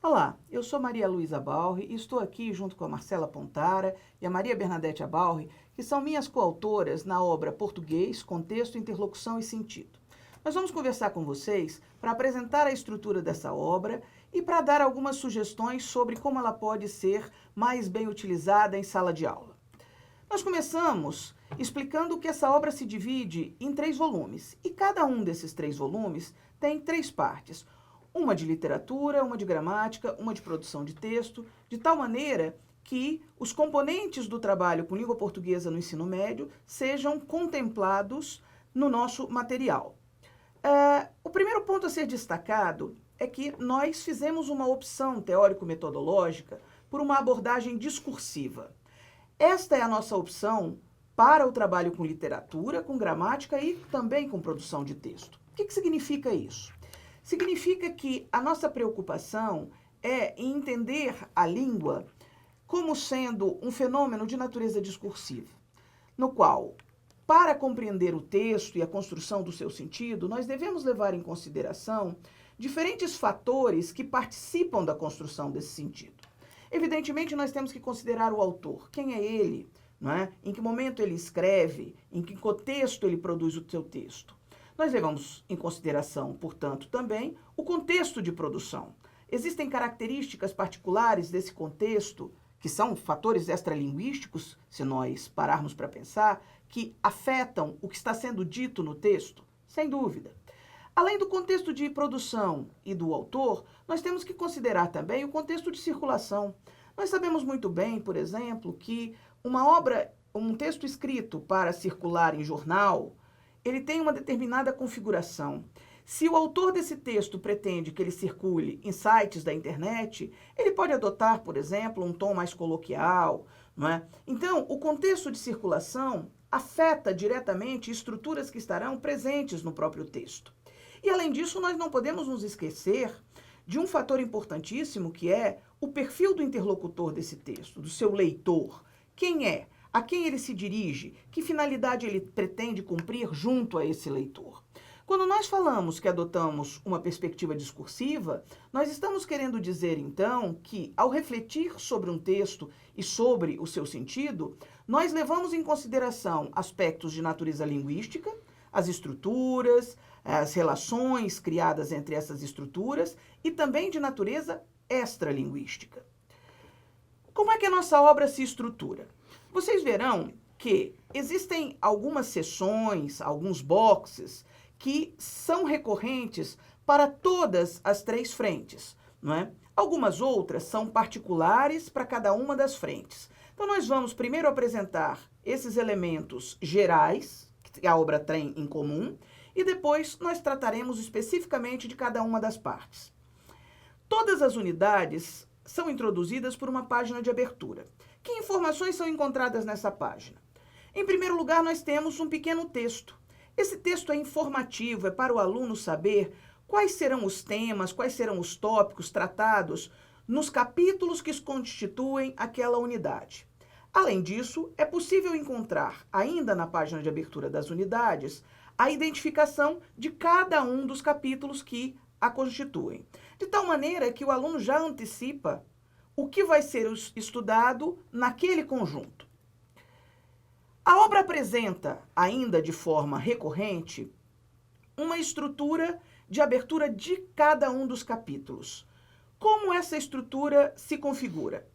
Olá, eu sou Maria Luísa Balri e estou aqui junto com a Marcela Pontara e a Maria Bernadette Abalri, que são minhas coautoras na obra Português, Contexto, Interlocução e Sentido. Nós vamos conversar com vocês para apresentar a estrutura dessa obra e para dar algumas sugestões sobre como ela pode ser mais bem utilizada em sala de aula. Nós começamos explicando que essa obra se divide em 3 volumes e cada um desses 3 volumes tem 3 partes. Uma de literatura, uma de gramática, uma de produção de texto, de tal maneira que os componentes do trabalho com língua portuguesa no ensino médio sejam contemplados no nosso material. O primeiro ponto a ser destacado é que nós fizemos uma opção teórico-metodológica por uma abordagem discursiva. Esta é a nossa opção para o trabalho com literatura, com gramática e também com produção de texto. O que significa isso? Significa que a nossa preocupação é em entender a língua como sendo um fenômeno de natureza discursiva, no qual, para compreender o texto e a construção do seu sentido, nós devemos levar em consideração diferentes fatores que participam da construção desse sentido. Evidentemente, nós temos que considerar o autor. Quem é ele? Não é? Em que momento ele escreve? Em que contexto ele produz o seu texto? Nós levamos em consideração, portanto, também o contexto de produção. Existem características particulares desse contexto, que são fatores extralinguísticos, se nós pararmos para pensar, que afetam o que está sendo dito no texto? Sem dúvida. Além do contexto de produção e do autor, nós temos que considerar também o contexto de circulação. Nós sabemos muito bem, por exemplo, que uma obra, um texto escrito para circular em jornal, ele tem uma determinada configuração. Se o autor desse texto pretende que ele circule em sites da internet, ele pode adotar, por exemplo, um tom mais coloquial, não é? Então, o contexto de circulação afeta diretamente estruturas que estarão presentes no próprio texto. E, além disso, nós não podemos nos esquecer de um fator importantíssimo, que é o perfil do interlocutor desse texto, do seu leitor. Quem é? A quem ele se dirige? Que finalidade ele pretende cumprir junto a esse leitor? Quando nós falamos que adotamos uma perspectiva discursiva, nós estamos querendo dizer, então, que ao refletir sobre um texto e sobre o seu sentido, nós levamos em consideração aspectos de natureza linguística, as estruturas, as relações criadas entre essas estruturas e também de natureza extralinguística. Como é que a nossa obra se estrutura? Vocês verão que existem algumas seções, alguns boxes, que são recorrentes para todas as 3 frentes, não é? Algumas outras são particulares para cada uma das frentes. Então, nós vamos primeiro apresentar esses elementos gerais, que a obra tem em comum, e depois nós trataremos especificamente de cada uma das partes. Todas as unidades são introduzidas por uma página de abertura. Que informações são encontradas nessa página? Em primeiro lugar, nós temos um pequeno texto. Esse texto é informativo, é para o aluno saber quais serão os temas, quais serão os tópicos tratados nos capítulos que constituem aquela unidade. Além disso, é possível encontrar, ainda na página de abertura das unidades, a identificação de cada um dos capítulos que a constituem. De tal maneira que o aluno já antecipa o que vai ser estudado naquele conjunto. A obra apresenta, ainda de forma recorrente, uma estrutura de abertura de cada um dos capítulos. Como essa estrutura se configura?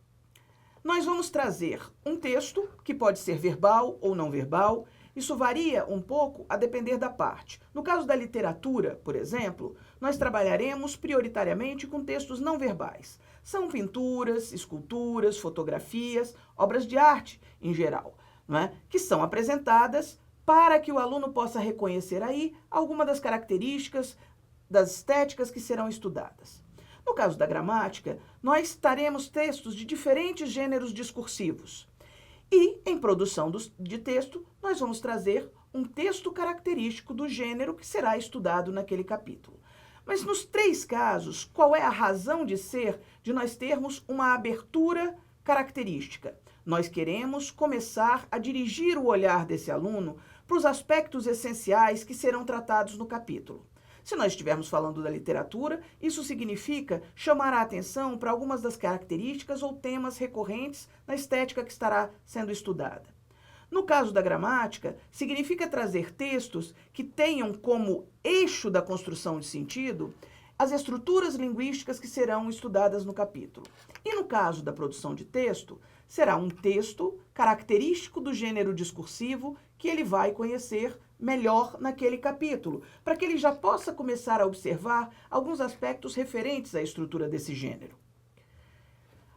Nós vamos trazer um texto, que pode ser verbal ou não verbal. Isso varia um pouco a depender da parte. No caso da literatura, por exemplo, nós trabalharemos prioritariamente com textos não verbais. São pinturas, esculturas, fotografias, obras de arte em geral, não é? Que são apresentadas para que o aluno possa reconhecer aí alguma das características das estéticas que serão estudadas. No caso da gramática, nós teremos textos de diferentes gêneros discursivos. E, em produção de texto, nós vamos trazer um texto característico do gênero que será estudado naquele capítulo. Mas nos 3 casos, qual é a razão de ser de nós termos uma abertura característica? Nós queremos começar a dirigir o olhar desse aluno para os aspectos essenciais que serão tratados no capítulo. Se nós estivermos falando da literatura, isso significa chamar a atenção para algumas das características ou temas recorrentes na estética que estará sendo estudada. No caso da gramática, significa trazer textos que tenham como eixo da construção de sentido as estruturas linguísticas que serão estudadas no capítulo. E no caso da produção de texto, será um texto característico do gênero discursivo que ele vai conhecer melhor naquele capítulo, para que ele já possa começar a observar alguns aspectos referentes à estrutura desse gênero.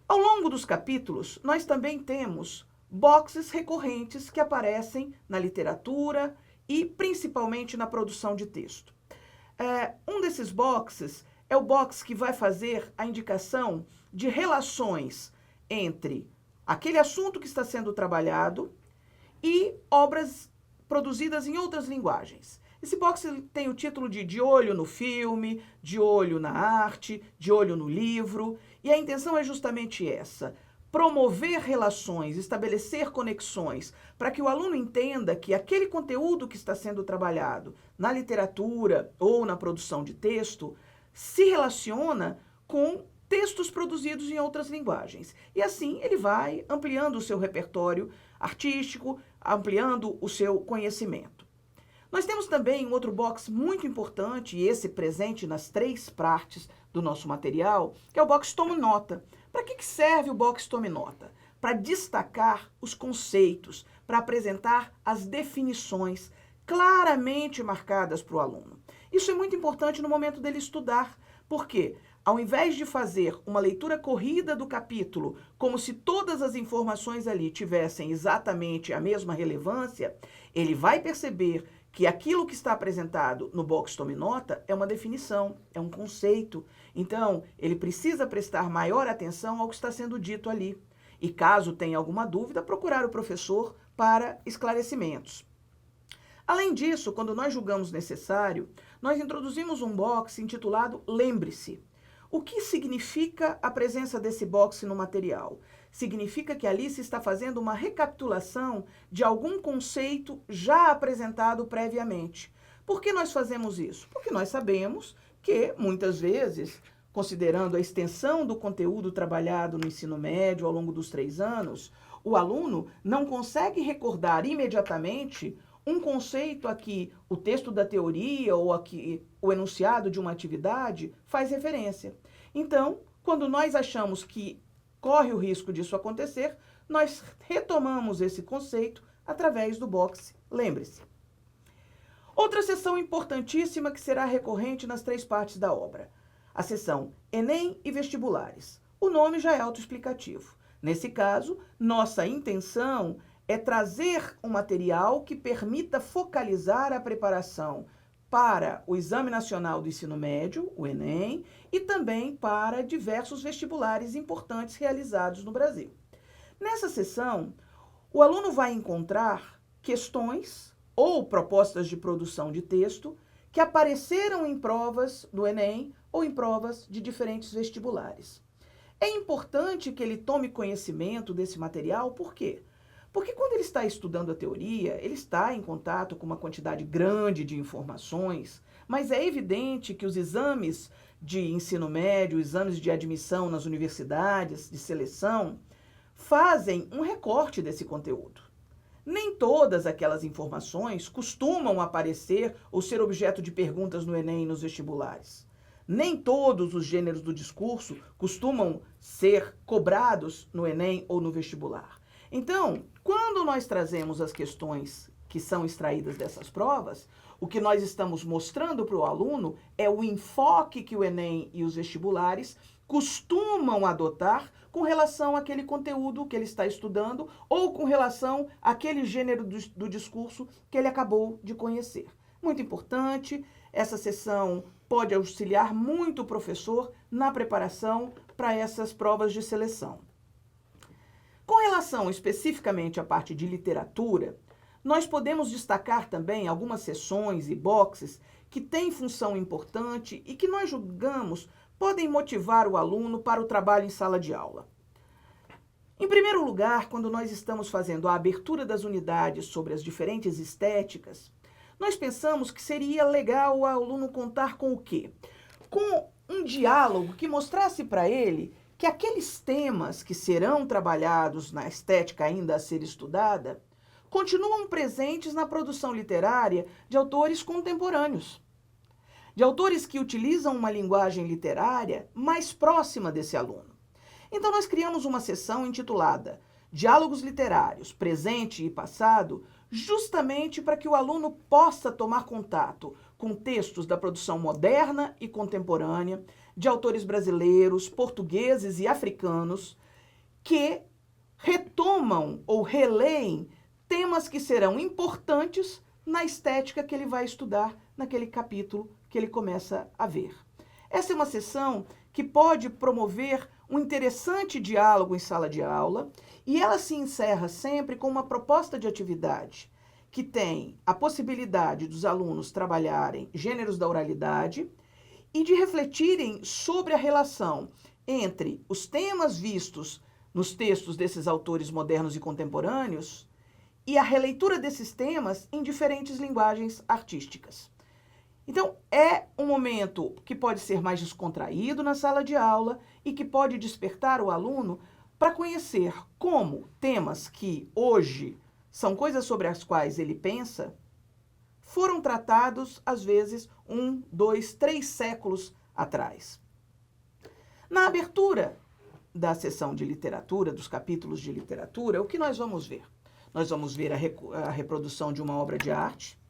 Ao longo dos capítulos, nós também temos boxes recorrentes que aparecem na literatura e principalmente na produção de texto. Um desses boxes é o box que vai fazer a indicação de relações entre aquele assunto que está sendo trabalhado e obras produzidas em outras linguagens. Esse box tem o título de olho no filme, de olho na arte, de olho no livro, e a intenção é justamente essa: promover relações, estabelecer conexões, para que o aluno entenda que aquele conteúdo que está sendo trabalhado na literatura ou na produção de texto se relaciona com textos produzidos em outras linguagens. E assim ele vai ampliando o seu repertório artístico, ampliando o seu conhecimento. Nós temos também um outro box muito importante, e esse presente nas 3 partes do nosso material, que é o box Tome Nota. Para que serve o box Tome Nota? Para destacar os conceitos, para apresentar as definições claramente marcadas para o aluno. Isso é muito importante no momento dele estudar, porque ao invés de fazer uma leitura corrida do capítulo, como se todas as informações ali tivessem exatamente a mesma relevância, ele vai perceber que aquilo que está apresentado no box Tome Nota é uma definição, é um conceito. Então, ele precisa prestar maior atenção ao que está sendo dito ali. E caso tenha alguma dúvida, procurar o professor para esclarecimentos. Além disso, quando nós julgamos necessário, nós introduzimos um box intitulado Lembre-se. O que significa a presença desse box no material? Significa que ali se está fazendo uma recapitulação de algum conceito já apresentado previamente. Por que nós fazemos isso? Porque nós sabemos que, muitas vezes, considerando a extensão do conteúdo trabalhado no ensino médio ao longo dos 3 anos, o aluno não consegue recordar imediatamente um conceito a que o texto da teoria ou a que o enunciado de uma atividade faz referência. Então, quando nós achamos que corre o risco disso acontecer, nós retomamos esse conceito através do box Lembre-se. Outra seção importantíssima que será recorrente nas 3 partes da obra: a seção Enem e Vestibulares. O nome já é autoexplicativo. Nesse caso, nossa intenção é trazer um material que permita focalizar a preparação para o Exame Nacional do Ensino Médio, o Enem, e também para diversos vestibulares importantes realizados no Brasil. Nessa sessão, o aluno vai encontrar questões ou propostas de produção de texto que apareceram em provas do Enem ou em provas de diferentes vestibulares. É importante que ele tome conhecimento desse material, por quê? Porque quando ele está estudando a teoria, ele está em contato com uma quantidade grande de informações, mas é evidente que os exames de ensino médio, exames de admissão nas universidades, de seleção, fazem um recorte desse conteúdo. Nem todas aquelas informações costumam aparecer ou ser objeto de perguntas no Enem e nos vestibulares. Nem todos os gêneros do discurso costumam ser cobrados no Enem ou no vestibular. Então, quando nós trazemos as questões que são extraídas dessas provas, o que nós estamos mostrando para o aluno é o enfoque que o Enem e os vestibulares costumam adotar com relação àquele conteúdo que ele está estudando ou com relação àquele gênero do discurso que ele acabou de conhecer. Muito importante, essa sessão pode auxiliar muito o professor na preparação para essas provas de seleção. Com relação especificamente à parte de literatura, nós podemos destacar também algumas seções e boxes que têm função importante e que nós julgamos podem motivar o aluno para o trabalho em sala de aula. Em primeiro lugar, quando nós estamos fazendo a abertura das unidades sobre as diferentes estéticas, nós pensamos que seria legal o aluno contar com o quê? Com um diálogo que mostrasse para ele que aqueles temas que serão trabalhados na estética ainda a ser estudada continuam presentes na produção literária de autores contemporâneos, de autores que utilizam uma linguagem literária mais próxima desse aluno. Então nós criamos uma seção intitulada Diálogos Literários, Presente e Passado, justamente para que o aluno possa tomar contato com textos da produção moderna e contemporânea, de autores brasileiros, portugueses e africanos, que retomam ou releem temas que serão importantes na estética que ele vai estudar naquele capítulo que ele começa a ver. Essa é uma sessão que pode promover um interessante diálogo em sala de aula e ela se encerra sempre com uma proposta de atividade que tem a possibilidade dos alunos trabalharem gêneros da oralidade e de refletirem sobre a relação entre os temas vistos nos textos desses autores modernos e contemporâneos e a releitura desses temas em diferentes linguagens artísticas. Então, é um momento que pode ser mais descontraído na sala de aula e que pode despertar o aluno para conhecer como temas que hoje são coisas sobre as quais ele pensa, foram tratados, às vezes, 1, 2, 3 séculos atrás. Na abertura da sessão de literatura, dos capítulos de literatura, o que nós vamos ver? Nós vamos ver a reprodução de uma obra de arte,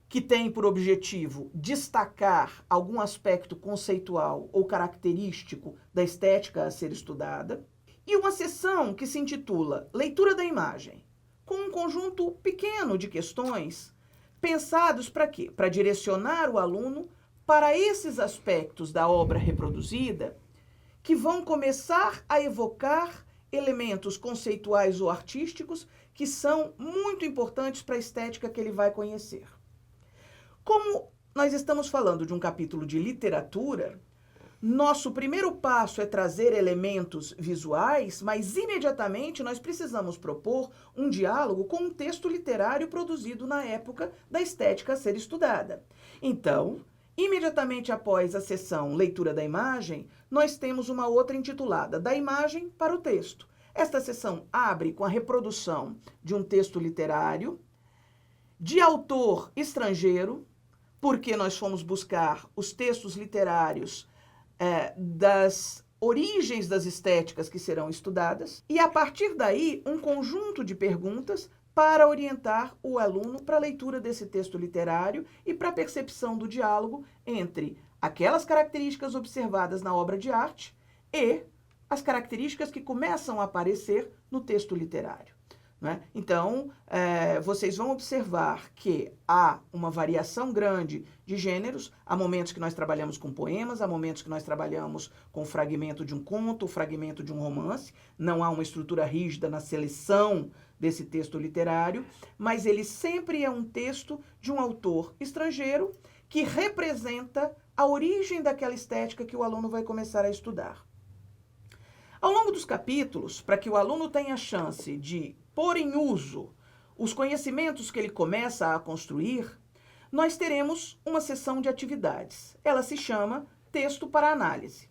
que tem por objetivo destacar algum aspecto conceitual ou característico da estética a ser estudada, e uma sessão que se intitula Leitura da Imagem, com um conjunto pequeno de questões pensados para quê? Para direcionar o aluno para esses aspectos da obra reproduzida que vão começar a evocar elementos conceituais ou artísticos que são muito importantes para a estética que ele vai conhecer. Como nós estamos falando de um capítulo de literatura, nosso primeiro passo é trazer elementos visuais, mas imediatamente nós precisamos propor um diálogo com um texto literário produzido na época da estética a ser estudada. Então, imediatamente após a sessão Leitura da Imagem, nós temos uma outra intitulada Da Imagem para o Texto. Esta sessão abre com a reprodução de um texto literário de autor estrangeiro, porque nós fomos buscar os textos literários das origens das estéticas que serão estudadas, e a partir daí um conjunto de perguntas para orientar o aluno para a leitura desse texto literário e para a percepção do diálogo entre aquelas características observadas na obra de arte e as características que começam a aparecer no texto literário. Né? Então, vocês vão observar que há uma variação grande de gêneros. Há momentos que nós trabalhamos com poemas, há momentos que nós trabalhamos com o fragmento de um conto, o fragmento de um romance. Não há uma estrutura rígida na seleção desse texto literário, mas ele sempre é um texto de um autor estrangeiro que representa a origem daquela estética que o aluno vai começar a estudar. Ao longo dos capítulos, para que o aluno tenha a chance de pôr em uso os conhecimentos que ele começa a construir, nós teremos uma sessão de atividades. Ela se chama Texto para Análise.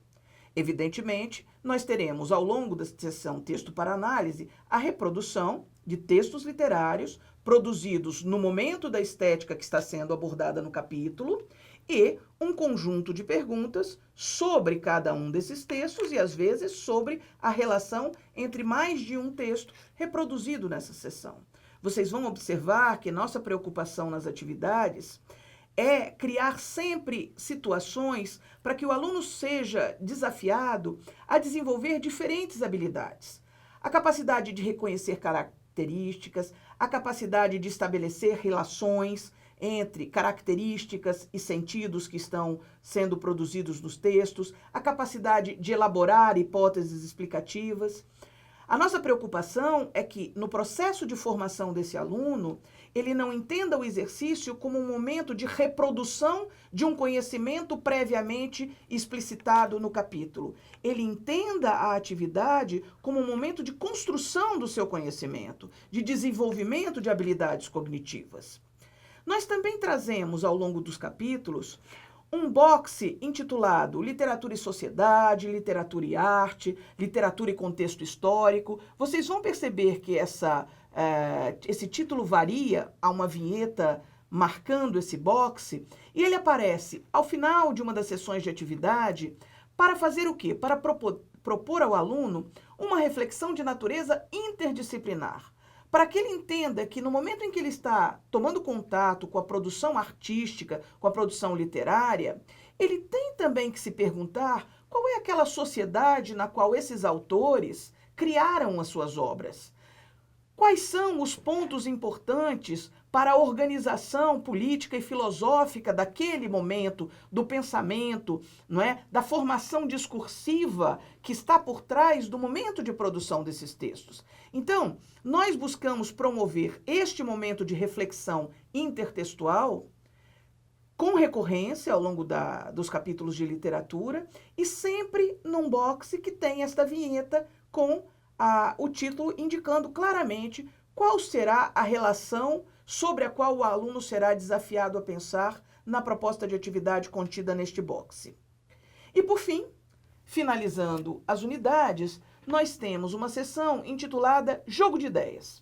Evidentemente, nós teremos ao longo da sessão Texto para Análise a reprodução de textos literários produzidos no momento da estética que está sendo abordada no capítulo e um conjunto de perguntas sobre cada um desses textos e, às vezes, sobre a relação entre mais de um texto reproduzido nessa sessão. Vocês vão observar que nossa preocupação nas atividades é criar sempre situações para que o aluno seja desafiado a desenvolver diferentes habilidades. A capacidade de reconhecer características, a capacidade de estabelecer relações entre características e sentidos que estão sendo produzidos nos textos, a capacidade de elaborar hipóteses explicativas. A nossa preocupação é que, no processo de formação desse aluno, ele não entenda o exercício como um momento de reprodução de um conhecimento previamente explicitado no capítulo. Ele entenda a atividade como um momento de construção do seu conhecimento, de desenvolvimento de habilidades cognitivas. Nós também trazemos, ao longo dos capítulos, um boxe intitulado Literatura e Sociedade, Literatura e Arte, Literatura e Contexto Histórico. Vocês vão perceber que esse título varia, há uma vinheta marcando esse boxe, e ele aparece ao final de uma das sessões de atividade para fazer o quê? Para propor ao aluno uma reflexão de natureza interdisciplinar, para que ele entenda que no momento em que ele está tomando contato com a produção artística, com a produção literária, ele tem também que se perguntar qual é aquela sociedade na qual esses autores criaram as suas obras. Quais são os pontos importantes para a organização política e filosófica daquele momento, do pensamento, não é? Da formação discursiva que está por trás do momento de produção desses textos? Então, nós buscamos promover este momento de reflexão intertextual com recorrência ao longo dos capítulos de literatura e sempre num boxe que tem esta vinheta com o título indicando claramente qual será a relação sobre a qual o aluno será desafiado a pensar na proposta de atividade contida neste boxe. E por fim, finalizando as unidades, nós temos uma sessão intitulada Jogo de Ideias.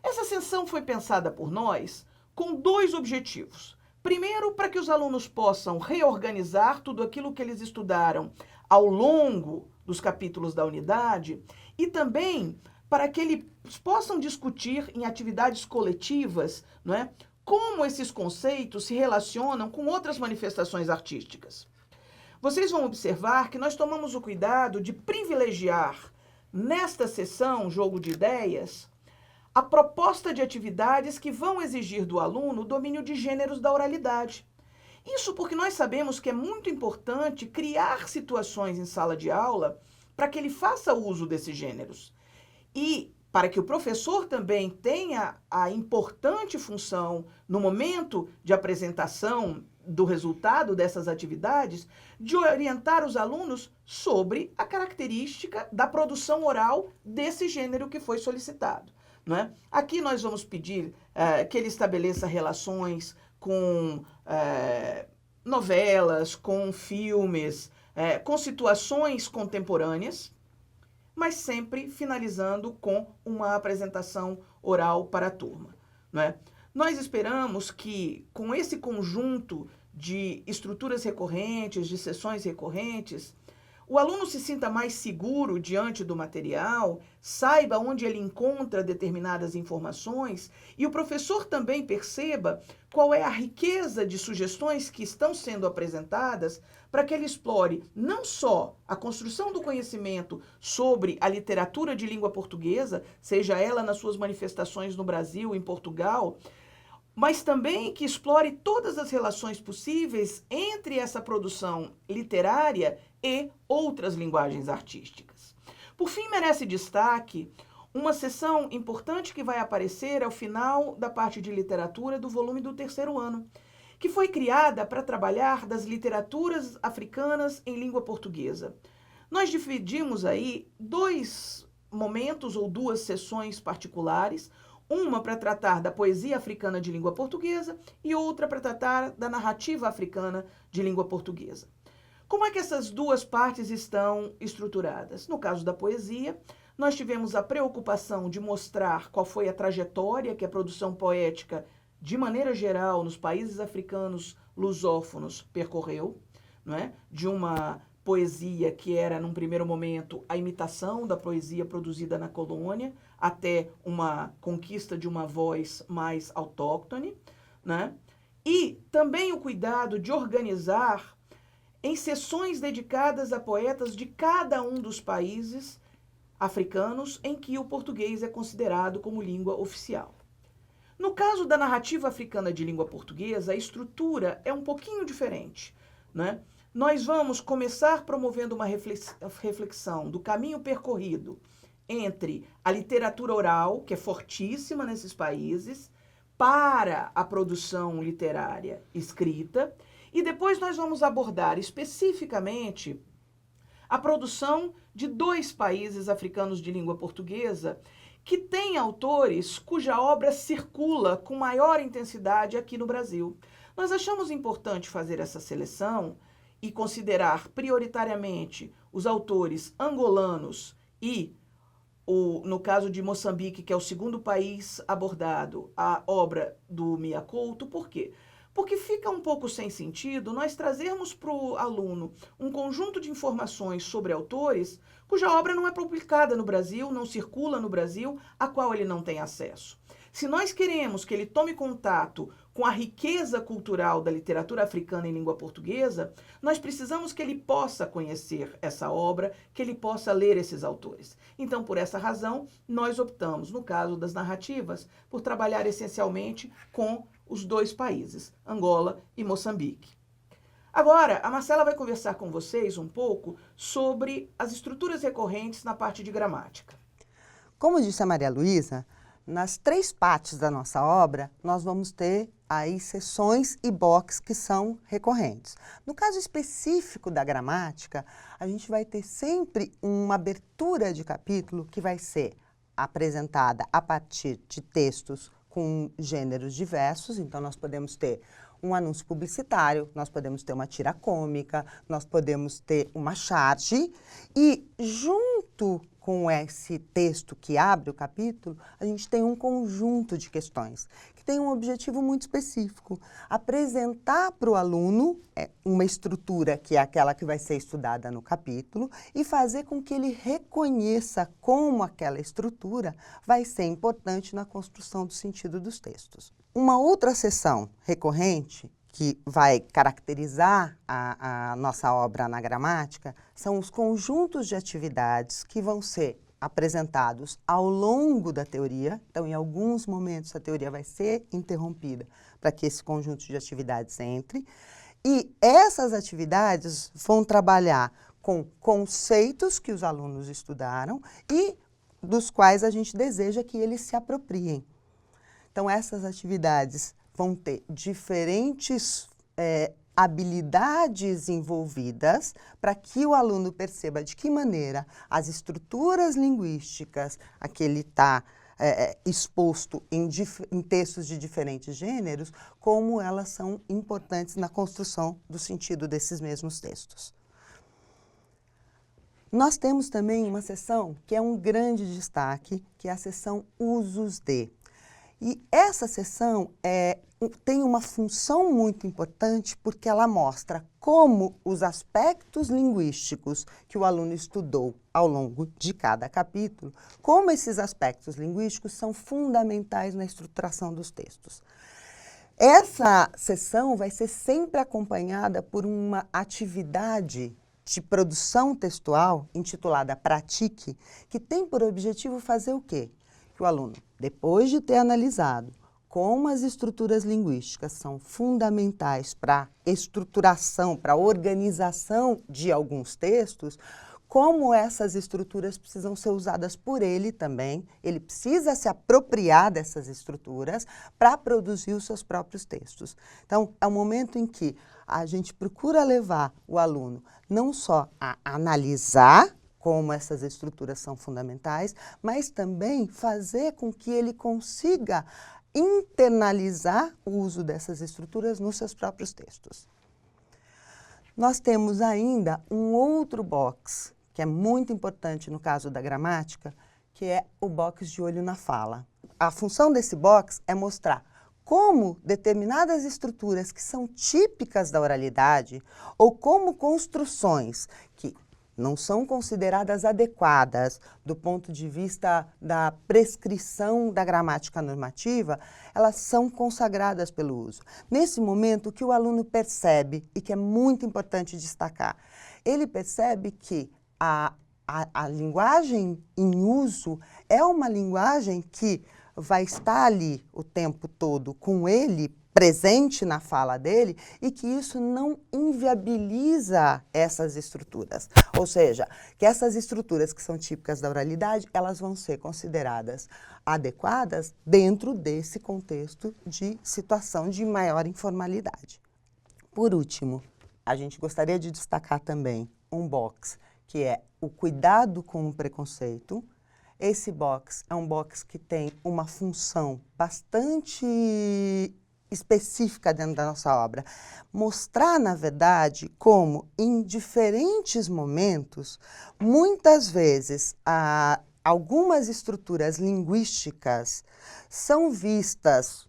Essa sessão foi pensada por nós com dois objetivos. Primeiro, para que os alunos possam reorganizar tudo aquilo que eles estudaram ao longo dos capítulos da unidade e também para que eles possam discutir em atividades coletivas, não é, como esses conceitos se relacionam com outras manifestações artísticas. Vocês vão observar que nós tomamos o cuidado de privilegiar nesta sessão, Jogo de Ideias, a proposta de atividades que vão exigir do aluno o domínio de gêneros da oralidade. Isso porque nós sabemos que é muito importante criar situações em sala de aula para que ele faça uso desses gêneros. E para que o professor também tenha a importante função, no momento de apresentação do resultado dessas atividades, de orientar os alunos sobre a característica da produção oral desse gênero que foi solicitado. Não é? Aqui nós vamos pedir que ele estabeleça relações com novelas, com filmes, com situações contemporâneas, mas sempre finalizando com uma apresentação oral para a turma. Não é? Nós esperamos que, com esse conjunto de estruturas recorrentes, de sessões recorrentes, o aluno se sinta mais seguro diante do material, saiba onde ele encontra determinadas informações e o professor também perceba qual é a riqueza de sugestões que estão sendo apresentadas para que ele explore não só a construção do conhecimento sobre a literatura de língua portuguesa, seja ela nas suas manifestações no Brasil, em Portugal, mas também que explore todas as relações possíveis entre essa produção literária e outras linguagens artísticas. Por fim, merece destaque uma sessão importante que vai aparecer ao final da parte de literatura do volume do terceiro ano, que foi criada para trabalhar das literaturas africanas em língua portuguesa. Nós dividimos aí dois momentos ou duas sessões particulares, uma para tratar da poesia africana de língua portuguesa e outra para tratar da narrativa africana de língua portuguesa. Como é que essas duas partes estão estruturadas? No caso da poesia, nós tivemos a preocupação de mostrar qual foi a trajetória que a produção poética, de maneira geral, nos países africanos lusófonos percorreu, não é? De uma poesia que era, num primeiro momento, a imitação da poesia produzida na colônia, até uma conquista de uma voz mais autóctone, né? E também o cuidado de organizar em sessões dedicadas a poetas de cada um dos países africanos em que o português é considerado como língua oficial. No caso da narrativa africana de língua portuguesa, a estrutura é um pouquinho diferente, né? Nós vamos começar promovendo uma reflexão do caminho percorrido entre a literatura oral, que é fortíssima nesses países, para a produção literária escrita, e depois nós vamos abordar especificamente a produção de dois países africanos de língua portuguesa que tem autores cuja obra circula com maior intensidade aqui no Brasil. Nós achamos importante fazer essa seleção e considerar prioritariamente os autores angolanos e, no caso de Moçambique, que é o segundo país abordado, a obra do Mia Couto. Por quê? Porque fica um pouco sem sentido nós trazermos para o aluno um conjunto de informações sobre autores cuja obra não é publicada no Brasil, não circula no Brasil, a qual ele não tem acesso. Se nós queremos que ele tome contato com a riqueza cultural da literatura africana em língua portuguesa, nós precisamos que ele possa conhecer essa obra, que ele possa ler esses autores. Então, por essa razão, nós optamos, no caso das narrativas, por trabalhar essencialmente com os dois países, Angola e Moçambique. Agora, a Marcela vai conversar com vocês um pouco sobre as estruturas recorrentes na parte de gramática. Como disse a Maria Luísa, nas 3 partes da nossa obra, nós vamos ter aí seções e box que são recorrentes. No caso específico da gramática, a gente vai ter sempre uma abertura de capítulo que vai ser apresentada a partir de textos com gêneros diversos. Então, nós podemos ter um anúncio publicitário, nós podemos ter uma tira cômica, nós podemos ter uma charge e, junto com esse texto que abre o capítulo, a gente tem um conjunto de questões que tem um objetivo muito específico: apresentar para o aluno uma estrutura que é aquela que vai ser estudada no capítulo e fazer com que ele reconheça como aquela estrutura vai ser importante na construção do sentido dos textos. Uma outra seção recorrente que vai caracterizar a nossa obra na gramática são os conjuntos de atividades que vão ser apresentados ao longo da teoria. Então, em alguns momentos, a teoria vai ser interrompida para que esse conjunto de atividades entre. E essas atividades vão trabalhar com conceitos que os alunos estudaram e dos quais a gente deseja que eles se apropriem. Então, essas atividades vão ter diferentes habilidades envolvidas para que o aluno perceba de que maneira as estruturas linguísticas a que ele está exposto em textos de diferentes gêneros, como elas são importantes na construção do sentido desses mesmos textos. Nós temos também uma seção que é um grande destaque, que é a seção usos de. E essa seção tem uma função muito importante porque ela mostra como os aspectos linguísticos que o aluno estudou ao longo de cada capítulo, como esses aspectos linguísticos são fundamentais na estruturação dos textos. Essa seção vai ser sempre acompanhada por uma atividade de produção textual intitulada Pratique, que tem por objetivo fazer o quê? Que o aluno, depois de ter analisado como as estruturas linguísticas são fundamentais para a estruturação, para a organização de alguns textos, como essas estruturas precisam ser usadas por ele também. Ele precisa se apropriar dessas estruturas para produzir os seus próprios textos. Então, é um momento em que a gente procura levar o aluno não só a analisar como essas estruturas são fundamentais, mas também fazer com que ele consiga internalizar o uso dessas estruturas nos seus próprios textos. Nós temos ainda um outro box, que é muito importante no caso da gramática, que é o box de olho na fala. A função desse box é mostrar como determinadas estruturas que são típicas da oralidade ou como construções que não são consideradas adequadas do ponto de vista da prescrição da gramática normativa, elas são consagradas pelo uso. Nesse momento, o que o aluno percebe, e que é muito importante destacar, ele percebe que a linguagem em uso é uma linguagem que vai estar ali o tempo todo com ele presente na fala dele e que isso não inviabiliza essas estruturas. Ou seja, que essas estruturas que são típicas da oralidade, elas vão ser consideradas adequadas dentro desse contexto de situação de maior informalidade. Por último, a gente gostaria de destacar também um box, que é o cuidado com o preconceito. Esse box é um box que tem uma função bastante específica dentro da nossa obra. Mostrar, na verdade, como em diferentes momentos, muitas vezes, algumas estruturas linguísticas são vistas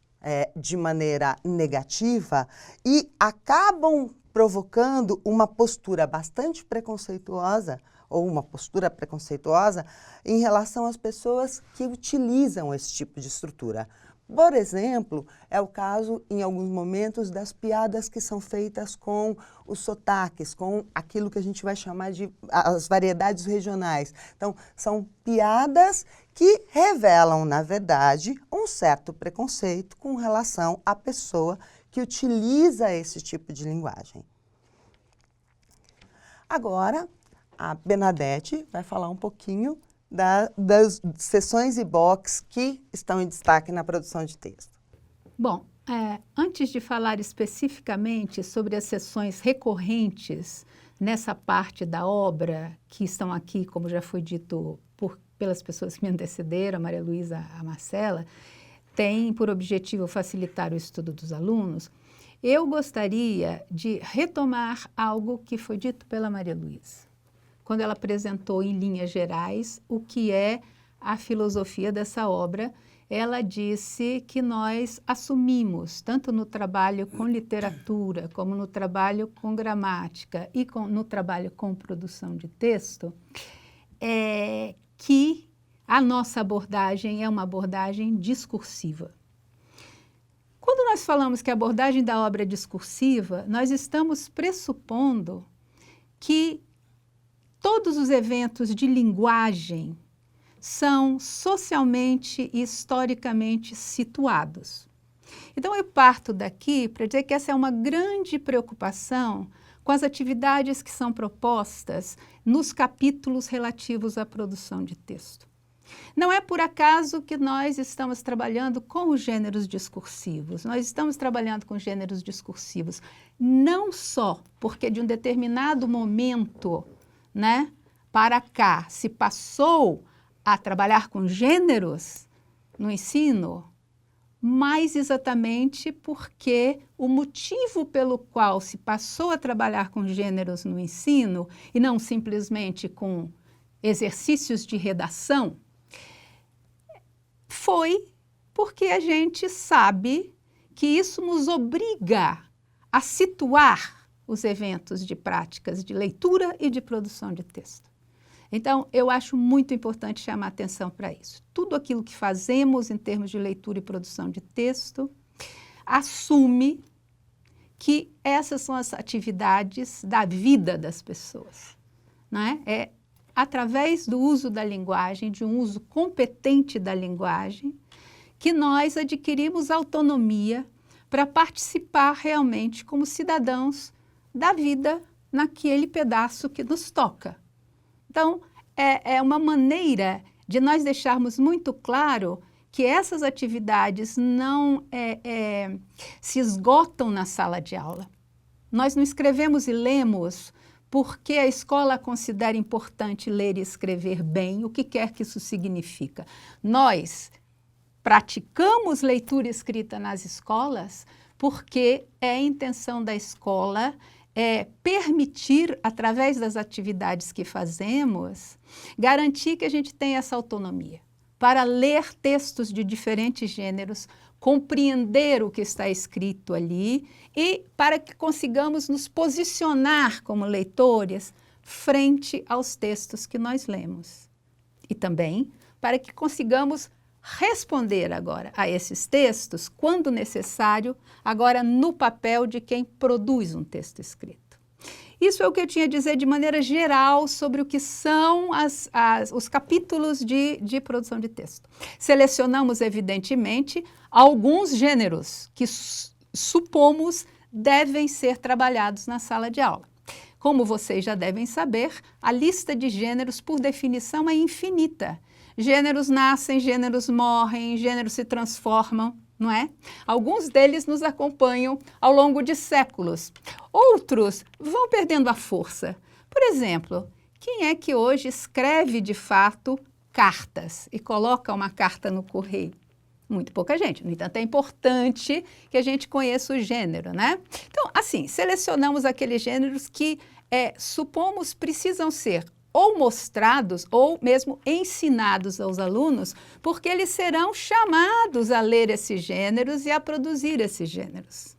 de maneira negativa e acabam provocando uma postura bastante preconceituosa ou uma postura preconceituosa em relação às pessoas que utilizam esse tipo de estrutura. Por exemplo, é o caso, em alguns momentos, das piadas que são feitas com os sotaques, com aquilo que a gente vai chamar de as variedades regionais. Então, são piadas que revelam, na verdade, um certo preconceito com relação à pessoa que utiliza esse tipo de linguagem. Agora, a Bernadette vai falar um pouquinho das seções e box que estão em destaque na produção de texto. Bom, antes de falar especificamente sobre as seções recorrentes nessa parte da obra, que estão aqui, como já foi dito pelas pessoas que me antecederam, a Maria Luísa, a Marcela, tem por objetivo facilitar o estudo dos alunos, eu gostaria de retomar algo que foi dito pela Maria Luísa, quando ela apresentou em linhas gerais o que é a filosofia dessa obra. Ela disse que nós assumimos, tanto no trabalho com literatura, como no trabalho com gramática e no trabalho com produção de texto, que a nossa abordagem é uma abordagem discursiva. Quando nós falamos que a abordagem da obra é discursiva, nós estamos pressupondo que todos os eventos de linguagem são socialmente e historicamente situados. Então, eu parto daqui para dizer que essa é uma grande preocupação com as atividades que são propostas nos capítulos relativos à produção de texto. Não é por acaso que nós estamos trabalhando com os gêneros discursivos. Nós estamos trabalhando com gêneros discursivos não só porque de um determinado momento, né, para cá se passou a trabalhar com gêneros no ensino, mas exatamente porque o motivo pelo qual se passou a trabalhar com gêneros no ensino e não simplesmente com exercícios de redação, foi porque a gente sabe que isso nos obriga a situar os eventos de práticas de leitura e de produção de texto. Então, eu acho muito importante chamar atenção para isso. Tudo aquilo que fazemos em termos de leitura e produção de texto assume que essas são as atividades da vida das pessoas, né? É através do uso da linguagem, de um uso competente da linguagem, que nós adquirimos autonomia para participar realmente como cidadãos da vida naquele pedaço que nos toca. Então, é uma maneira de nós deixarmos muito claro que essas atividades não se esgotam na sala de aula. Nós não escrevemos e lemos porque a escola considera importante ler e escrever bem, o que quer que isso significa. Nós praticamos leitura e escrita nas escolas porque é a intenção da escola permitir, através das atividades que fazemos, garantir que a gente tenha essa autonomia para ler textos de diferentes gêneros, compreender o que está escrito ali e para que consigamos nos posicionar como leitores frente aos textos que nós lemos. E também para que consigamos responder agora a esses textos, quando necessário, agora no papel de quem produz um texto escrito. Isso é o que eu tinha a dizer de maneira geral sobre o que são os capítulos de produção de texto. Selecionamos, evidentemente, alguns gêneros que supomos devem ser trabalhados na sala de aula. Como vocês já devem saber, a lista de gêneros, por definição, é infinita. Gêneros nascem, gêneros morrem, gêneros se transformam, não é? Alguns deles nos acompanham ao longo de séculos. Outros vão perdendo a força. Por exemplo, quem é que hoje escreve de fato cartas e coloca uma carta no correio? Muito pouca gente. No entanto, é importante que a gente conheça o gênero, né? Então, assim, selecionamos aqueles gêneros que, supomos, precisam ser ou mostrados ou mesmo ensinados aos alunos, porque eles serão chamados a ler esses gêneros e a produzir esses gêneros.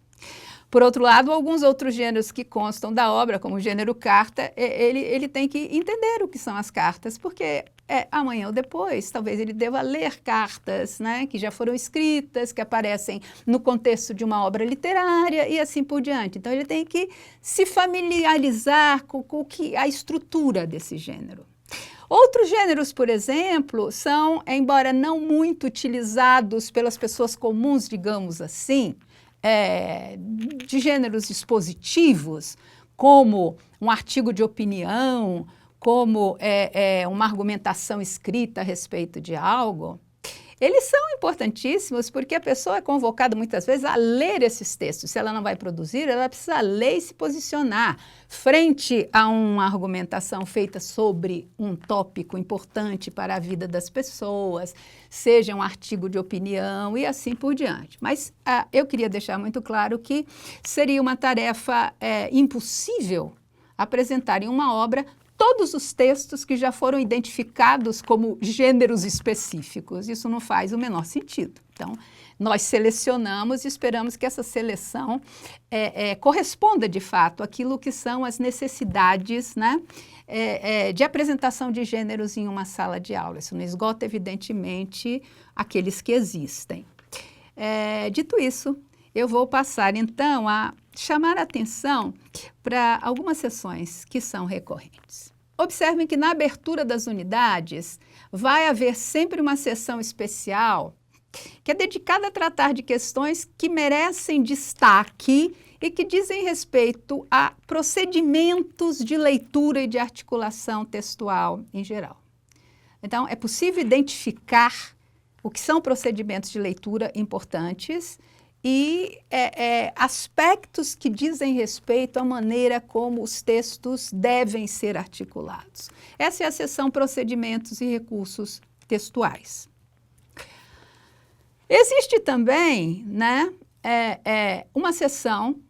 Por outro lado, alguns outros gêneros que constam da obra, como o gênero carta, ele tem que entender o que são as cartas, porque amanhã ou depois, talvez ele deva ler cartas, né, que já foram escritas, que aparecem no contexto de uma obra literária e assim por diante. Então, ele tem que se familiarizar com a estrutura desse gênero. Outros gêneros, por exemplo, são, embora não muito utilizados pelas pessoas comuns, digamos assim, de gêneros expositivos, como um artigo de opinião, como uma argumentação escrita a respeito de algo, eles são importantíssimos porque a pessoa é convocada muitas vezes a ler esses textos. Se ela não vai produzir, ela precisa ler e se posicionar frente a uma argumentação feita sobre um tópico importante para a vida das pessoas, seja um artigo de opinião e assim por diante. Mas eu queria deixar muito claro que seria uma tarefa impossível apresentar em uma obra todos os textos que já foram identificados como gêneros específicos. Isso não faz o menor sentido. Então, nós selecionamos e esperamos que essa seleção corresponda, de fato, àquilo que são as necessidades, né, de apresentação de gêneros em uma sala de aula. Isso não esgota, evidentemente, aqueles que existem. Dito isso, eu vou passar, então, a chamar a atenção para algumas sessões que são recorrentes. Observem que na abertura das unidades vai haver sempre uma sessão especial que é dedicada a tratar de questões que merecem destaque e que dizem respeito a procedimentos de leitura e de articulação textual em geral. Então, é possível identificar o que são procedimentos de leitura importantes e aspectos que dizem respeito à maneira como os textos devem ser articulados. Essa é a seção Procedimentos e Recursos Textuais. Existe também, né, uma seção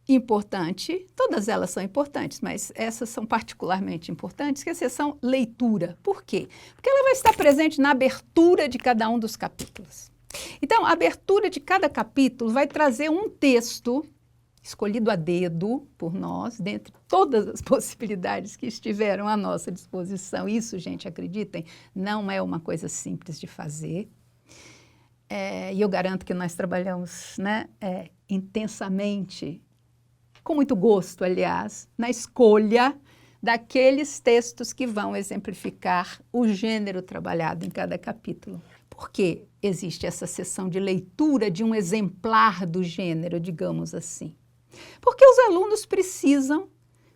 importante, todas elas são importantes, mas essas são particularmente importantes, que é a seção Leitura. Por quê? Porque ela vai estar presente na abertura de cada um dos capítulos. Então, a abertura de cada capítulo vai trazer um texto escolhido a dedo por nós, dentre todas as possibilidades que estiveram à nossa disposição. Isso, gente, acreditem, não é uma coisa simples de fazer. E eu garanto que nós trabalhamos, né, intensamente, com muito gosto, aliás, na escolha daqueles textos que vão exemplificar o gênero trabalhado em cada capítulo. Por que existe essa sessão de leitura de um exemplar do gênero, digamos assim? Porque os alunos precisam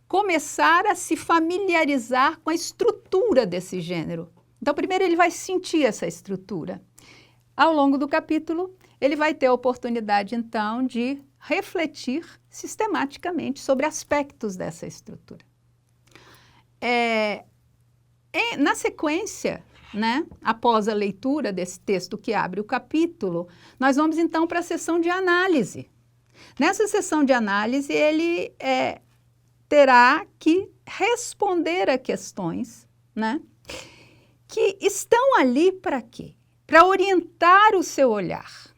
começar a se familiarizar com a estrutura desse gênero. Então, primeiro ele vai sentir essa estrutura. Ao longo do capítulo, ele vai ter a oportunidade, então, de refletir sistematicamente sobre aspectos dessa estrutura. Na sequência, né, após a leitura desse texto que abre o capítulo, nós vamos então para a sessão de análise. Nessa sessão de análise, ele terá que responder a questões, né, que estão ali para quê? Para orientar o seu olhar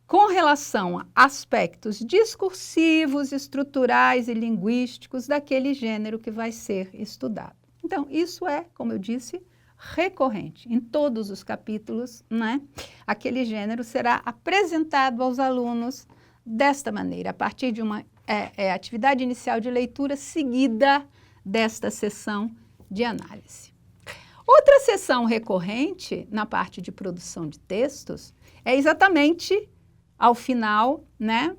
com relação a aspectos discursivos, estruturais e linguísticos daquele gênero que vai ser estudado. Então, isso é, como eu disse, recorrente. Em todos os capítulos, né, aquele gênero será apresentado aos alunos desta maneira, a partir de uma atividade inicial de leitura seguida desta sessão de análise. Outra sessão recorrente na parte de produção de textos é exatamente ao final, né,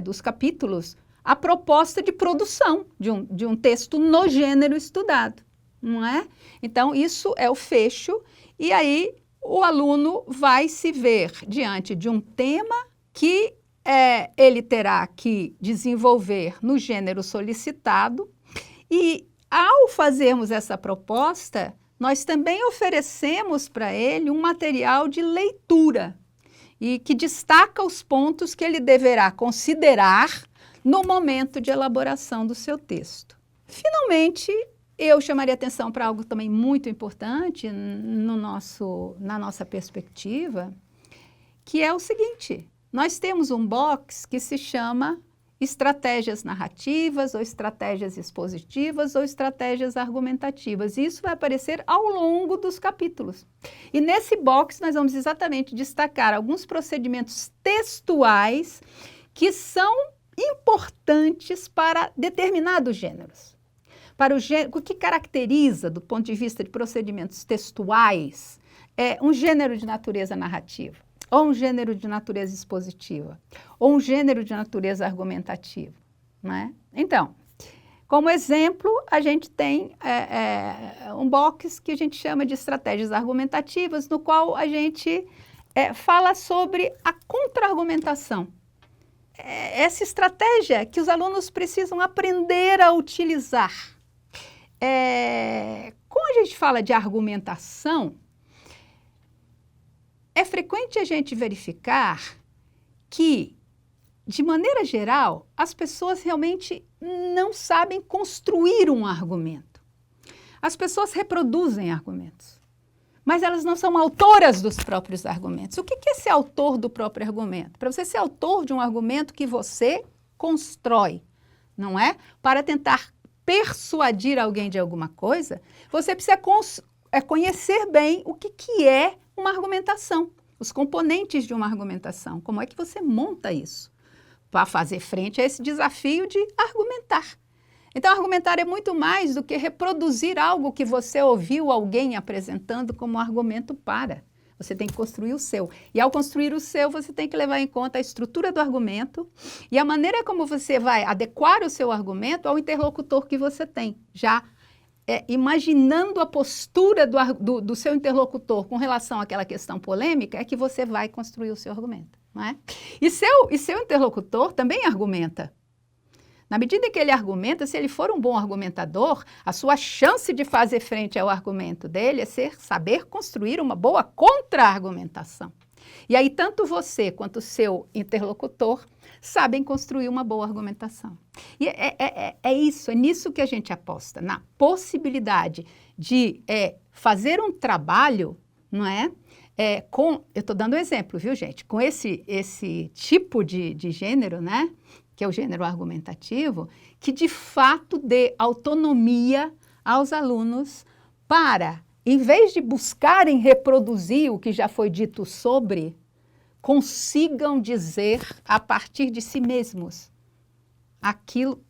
dos capítulos, a proposta de produção de um texto no gênero estudado, não é? Então, isso é o fecho, e aí o aluno vai se ver diante de um tema que ele terá que desenvolver no gênero solicitado, e ao fazermos essa proposta, nós também oferecemos para ele um material de leitura e que destaca os pontos que ele deverá considerar no momento de elaboração do seu texto. Finalmente, eu chamaria atenção para algo também muito importante na nossa perspectiva, que é o seguinte: nós temos um box que se chama estratégias narrativas, ou estratégias expositivas, ou estratégias argumentativas. E isso vai aparecer ao longo dos capítulos. E nesse box nós vamos exatamente destacar alguns procedimentos textuais que são importantes para determinados gêneros. Para o que caracteriza, do ponto de vista de procedimentos textuais, um gênero de natureza narrativa, ou um gênero de natureza expositiva, ou um gênero de natureza argumentativa, né? Então, como exemplo, a gente tem um box que a gente chama de estratégias argumentativas, no qual a gente fala sobre a contra-argumentação. Essa estratégia que os alunos precisam aprender a utilizar. Quando a gente fala de argumentação, é frequente a gente verificar que, de maneira geral, as pessoas realmente não sabem construir um argumento. As pessoas reproduzem argumentos, mas elas não são autoras dos próprios argumentos. O que é ser autor do próprio argumento? Para você ser autor de um argumento que você constrói, não é? Para tentar persuadir alguém de alguma coisa, você precisa conhecer bem o que é uma argumentação, os componentes de uma argumentação, como é que você monta isso para fazer frente a esse desafio de argumentar. Então, argumentar é muito mais do que reproduzir algo que você ouviu alguém apresentando como argumento para. Você tem que construir o seu. E ao construir o seu, você tem que levar em conta a estrutura do argumento e a maneira como você vai adequar o seu argumento ao interlocutor que você tem, já imaginando a postura do seu interlocutor com relação àquela questão polêmica, é que você vai construir o seu argumento, não é? E seu interlocutor também argumenta. Na medida em que ele argumenta, se ele for um bom argumentador, a sua chance de fazer frente ao argumento dele é saber construir uma boa contra-argumentação. E aí, tanto você quanto o seu interlocutor sabem construir uma boa argumentação. E é nisso que a gente aposta, na possibilidade de fazer um trabalho, não é? Eu estou dando exemplo, viu, gente? Com esse tipo de gênero, né? Que é o gênero argumentativo, que de fato dê autonomia aos alunos para, em vez de buscarem reproduzir o que já foi dito sobre, consigam dizer a partir de si mesmos aquilo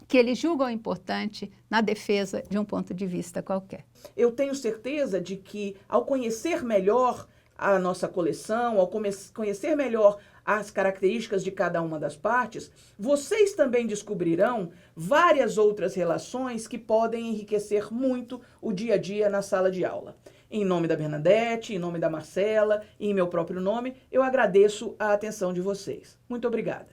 que eles julgam importante na defesa de um ponto de vista qualquer. Eu tenho certeza de que, ao conhecer melhor a nossa coleção, ao conhecer melhor as características de cada uma das partes, vocês também descobrirão várias outras relações que podem enriquecer muito o dia a dia na sala de aula. Em nome da Bernadette, em nome da Marcela e em meu próprio nome, eu agradeço a atenção de vocês. Muito obrigada.